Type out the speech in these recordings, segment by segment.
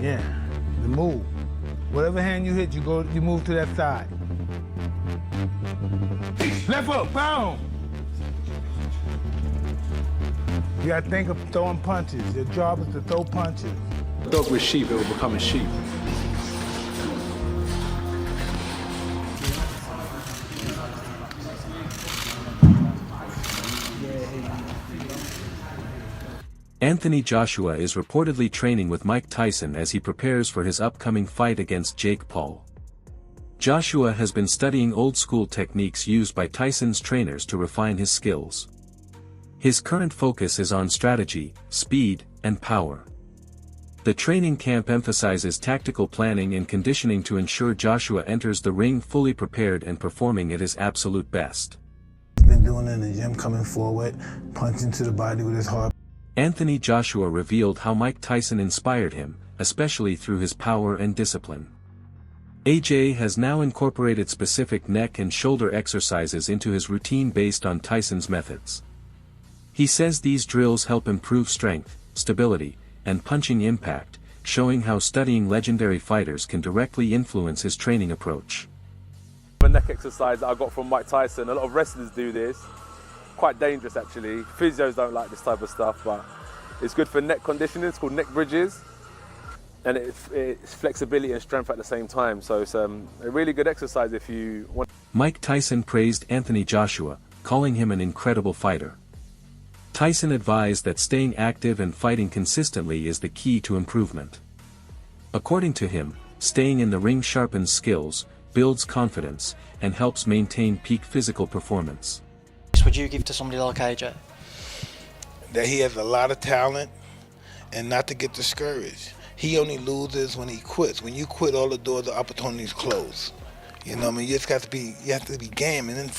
Yeah, the move. Whatever hand you hit, you move to that side. Left hook, boom! You gotta think of throwing punches. Your job is to throw punches. A dog with sheep, it will become a sheep. Anthony Joshua is reportedly training with Mike Tyson as he prepares for his upcoming fight against Jake Paul. Joshua has been studying old-school techniques used by Tyson's trainers to refine his skills. His current focus is on strategy, speed, and power. The training camp emphasizes tactical planning and conditioning to ensure Joshua enters the ring fully prepared and performing at his absolute best. He's been doing it in the gym, coming forward, punching to the body with his heart. Anthony Joshua revealed how Mike Tyson inspired him, especially through his power and discipline. AJ has now incorporated specific neck and shoulder exercises into his routine based on Tyson's methods. He says these drills help improve strength, stability, and punching impact, showing how studying legendary fighters can directly influence his training approach. The neck exercise that I got from Mike Tyson, a lot of wrestlers do this. Quite dangerous actually. Physios don't like this type of stuff, but it's good for neck conditioning. It's called neck bridges, and it's flexibility and strength at the same time. So it's a really good exercise if you want. Mike Tyson praised Anthony Joshua, calling him an incredible fighter. Tyson advised that staying active and fighting consistently is the key to improvement. According to him, staying in the ring sharpens skills, builds confidence, and helps maintain peak physical performance. Would you give to somebody like AJ? That he has a lot of talent and not to get discouraged. He only loses when he quits. When you quit, all the doors of opportunities close. You know what I mean? You have to be game, and then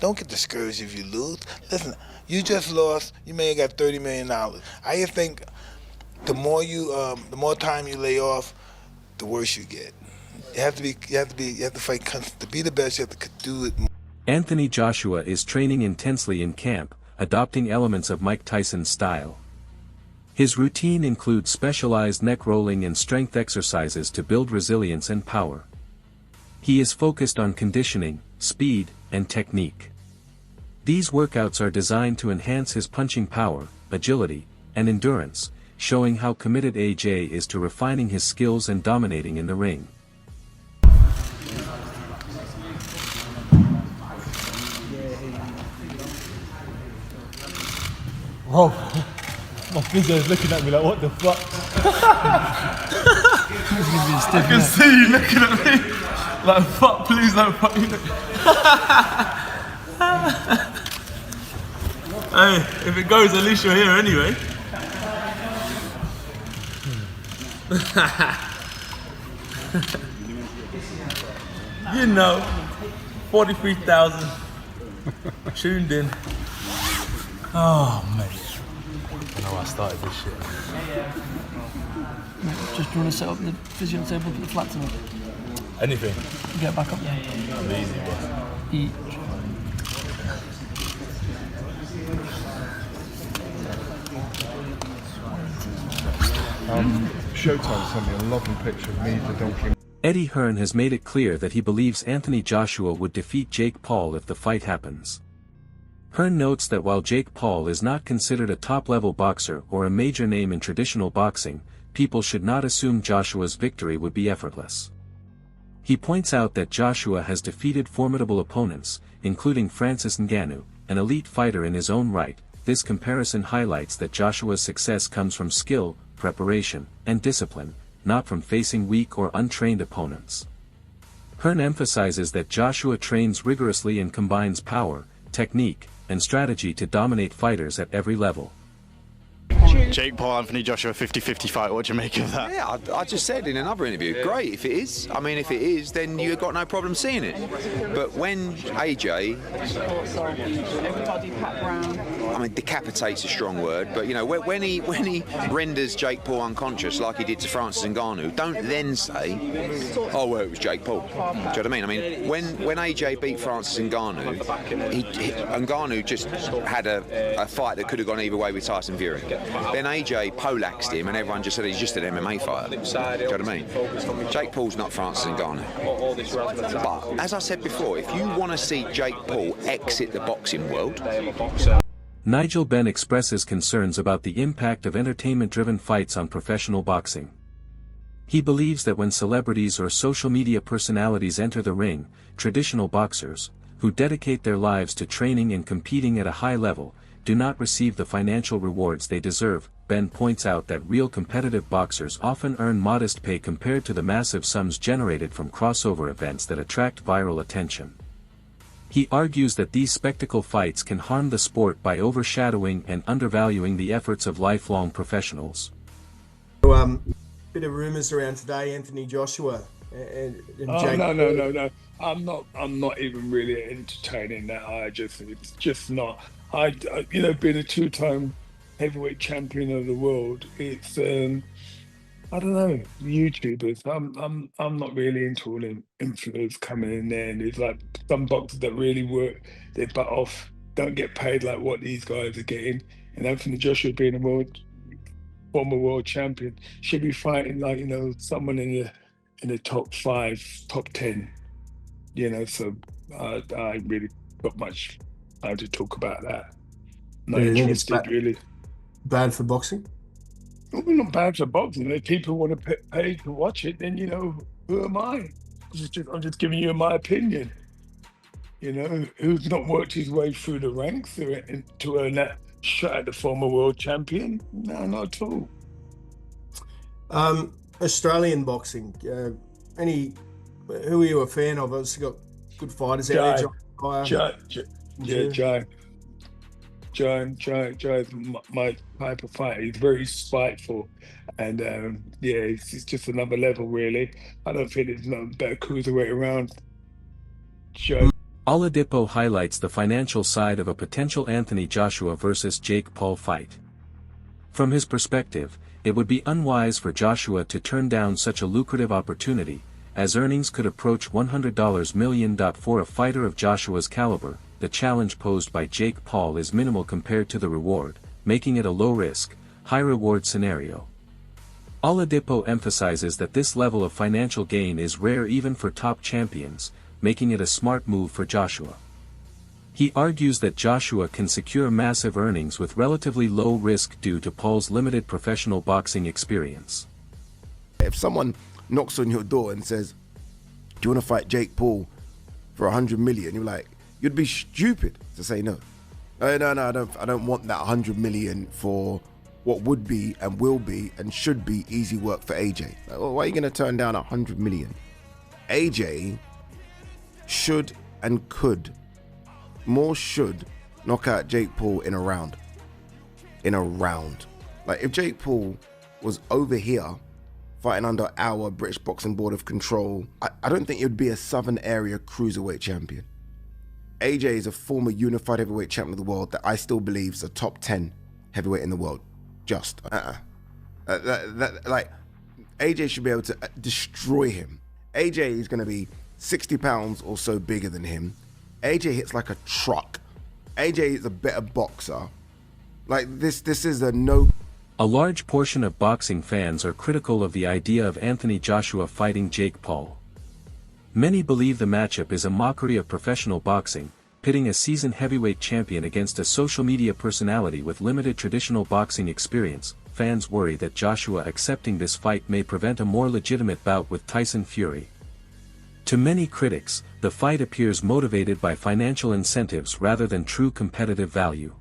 don't get discouraged if you lose. Listen, you just lost, you may have got $30 million. I just think the more time you lay off, the worse you get. You have to fight to be the best, you have to do it more. Anthony Joshua is training intensely in camp, adopting elements of Mike Tyson's style. His routine includes specialized neck rolling and strength exercises to build resilience and power. He is focused on conditioning, speed, and technique. These workouts are designed to enhance his punching power, agility, and endurance, showing how committed AJ is to refining his skills and dominating in the ring. Rob, my physio's looking at me like, what the fuck? I can see you looking at me like, fuck, please don't fuck me. Hey, if it goes, at least you're here anyway. You know, 43,000 tuned in. Oh, mate. I know I started this shit. Just trying to set up the physio table, put the flats on it. Anything. Get back up. I'm easy, boss. Eat. Showtime sent me a lovely picture of me, the donkey. Eddie Hearn has made it clear that he believes Anthony Joshua would defeat Jake Paul if the fight happens. Hearn notes that while Jake Paul is not considered a top-level boxer or a major name in traditional boxing, people should not assume Joshua's victory would be effortless. He points out that Joshua has defeated formidable opponents, including Francis Ngannou, an elite fighter in his own right. This comparison highlights that Joshua's success comes from skill, preparation, and discipline, not from facing weak or untrained opponents. Hearn emphasizes that Joshua trains rigorously and combines power, technique, and strategy to dominate fighters at every level. Jake Paul, Anthony Joshua, 50-50 fight. What do you make of that? Yeah, I just said in another interview, great if it is. I mean, if it is, then you've got no problem seeing it. But when AJ... Everybody, Pat Brown. I mean, decapitate's a strong word, but you know, when he renders Jake Paul unconscious like he did to Francis Ngannou, don't then say, oh well, it was Jake Paul. Do you know what I mean? I mean, when AJ beat Francis Ngannou, Ngannou just had a fight that could have gone either way with Tyson Fury. Then AJ poleaxed him, and everyone just said he's just an MMA fighter. Do you know what I mean? Jake Paul's not Francis Ngannou. But as I said before, if you want to see Jake Paul exit the boxing world. Nigel Benn expresses concerns about the impact of entertainment-driven fights on professional boxing. He believes that when celebrities or social media personalities enter the ring, traditional boxers, who dedicate their lives to training and competing at a high level, do not receive the financial rewards they deserve. Ben points out that real competitive boxers often earn modest pay compared to the massive sums generated from crossover events that attract viral attention. He argues that these spectacle fights can harm the sport by overshadowing and undervaluing the efforts of lifelong professionals. Bit of rumours around today, Anthony Joshua and Jake. No. I'm not even really entertaining that. It's just not. Being a two-time heavyweight champion of the world, it's I don't know, YouTubers. I'm not really into all them influencers coming in there, and there's like some boxers that really work their butt off, don't get paid like what these guys are getting. And Anthony Joshua being a former world champion should be fighting like, someone in the top 5, top 10. So I really got much time to talk about that. Not interested, really. Bad for boxing? Well, not bad for boxing. If people want to pay to watch it, then who am I? I'm just giving you my opinion. Who's not worked his way through the ranks to earn that shot at the former world champion? No, not at all. Australian boxing. Who are you a fan of? Obviously got good fighters out there. Jai's my type of fighter. He's very spiteful, and it's just another level, really. I don't think there's no better cruiserweight around. Oladipo highlights the financial side of a potential Anthony Joshua versus Jake Paul fight. From his perspective, it would be unwise for Joshua to turn down such a lucrative opportunity, as earnings could approach $100 million for a fighter of Joshua's caliber. The challenge posed by Jake Paul is minimal compared to the reward, making it a low-risk, high-reward scenario. Oladipo emphasizes that this level of financial gain is rare even for top champions, making it a smart move for Joshua. He argues that Joshua can secure massive earnings with relatively low risk due to Paul's limited professional boxing experience. If someone knocks on your door and says, do you want to fight Jake Paul for 100 million? You're like, you'd be stupid to say no. No, I don't want that 100 million for what would be and will be and should be easy work for AJ. Like, well, why are you going to turn down 100 million? AJ should and could knock out Jake Paul in a round. Like if Jake Paul was over here fighting under our British Boxing Board of Control, I don't think it would be a Southern Area Cruiserweight champion. AJ is a former unified heavyweight champion of the world that I still believe is a top 10 heavyweight in the world. Like AJ should be able to destroy him. AJ is going to be 60 pounds or so bigger than him. AJ hits like a truck. AJ is a better boxer. Like this is a no. A large portion of boxing fans are critical of the idea of Anthony Joshua fighting Jake Paul. Many believe the matchup is a mockery of professional boxing, pitting a seasoned heavyweight champion against a social media personality with limited traditional boxing experience. Fans worry that Joshua accepting this fight may prevent a more legitimate bout with Tyson Fury. To many critics, the fight appears motivated by financial incentives rather than true competitive value.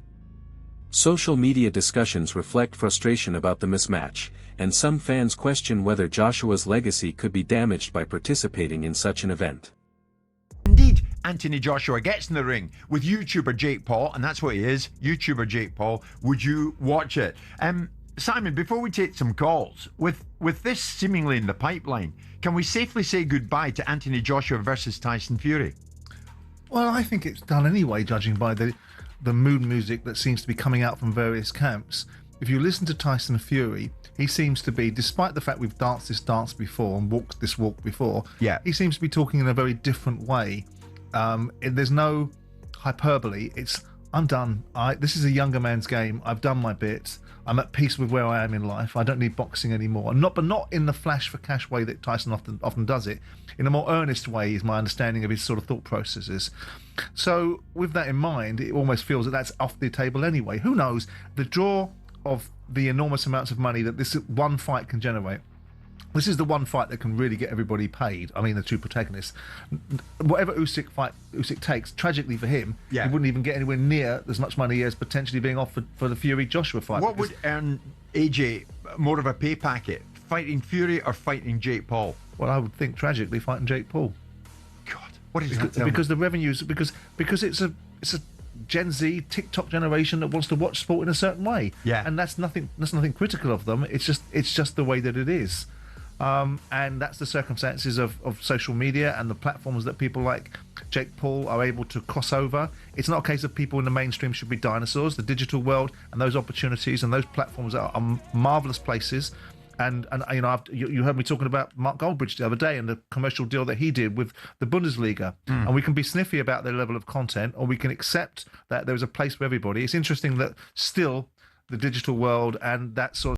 Social media discussions reflect frustration about the mismatch, and some fans question whether Joshua's legacy could be damaged by participating in such an event. Indeed, Anthony Joshua gets in the ring with YouTuber Jake Paul, and that's what he is, YouTuber Jake Paul. Would you watch it? Simon, before we take some calls, with this seemingly in the pipeline, can we safely say goodbye to Anthony Joshua versus Tyson Fury? Well, I think it's done anyway, judging by the the mood music that seems to be coming out from various camps. If you listen to Tyson Fury, he seems to be, despite the fact we've danced this dance before and walked this walk before, he seems to be talking in a very different way. There's no hyperbole. It's, I'm done. This is a younger man's game. I've done my bit. I'm at peace with where I am in life. I don't need boxing anymore. But not in the flash for cash way that Tyson often does it. In a more earnest way is my understanding of his sort of thought processes. So with that in mind, it almost feels that that's off the table anyway. Who knows? The draw of the enormous amounts of money that this one fight can generate. This is the one fight that can really get everybody paid. I mean, the two protagonists. Whatever Usyk takes, tragically for him, he wouldn't even get anywhere near as much money as potentially being offered for the Fury-Joshua fight. What would earn AJ more of a pay packet? Fighting Fury or fighting Jake Paul? Well, I would think tragically fighting Jake Paul. God, what is that? Because the revenues, because it's a Gen Z TikTok generation that wants to watch sport in a certain way. Yeah, and that's nothing critical of them. It's just the way that it is. And that's the circumstances of social media and the platforms that people like Jake Paul are able to cross over. It's not a case of people in the mainstream should be dinosaurs. The digital world and those opportunities and those platforms are marvelous places. And you know, you heard me talking about Mark Goldbridge the other day and the commercial deal that he did with the Bundesliga. And we can be sniffy about their level of content, or we can accept that there's a place for everybody. It's interesting that still the digital world and that sort of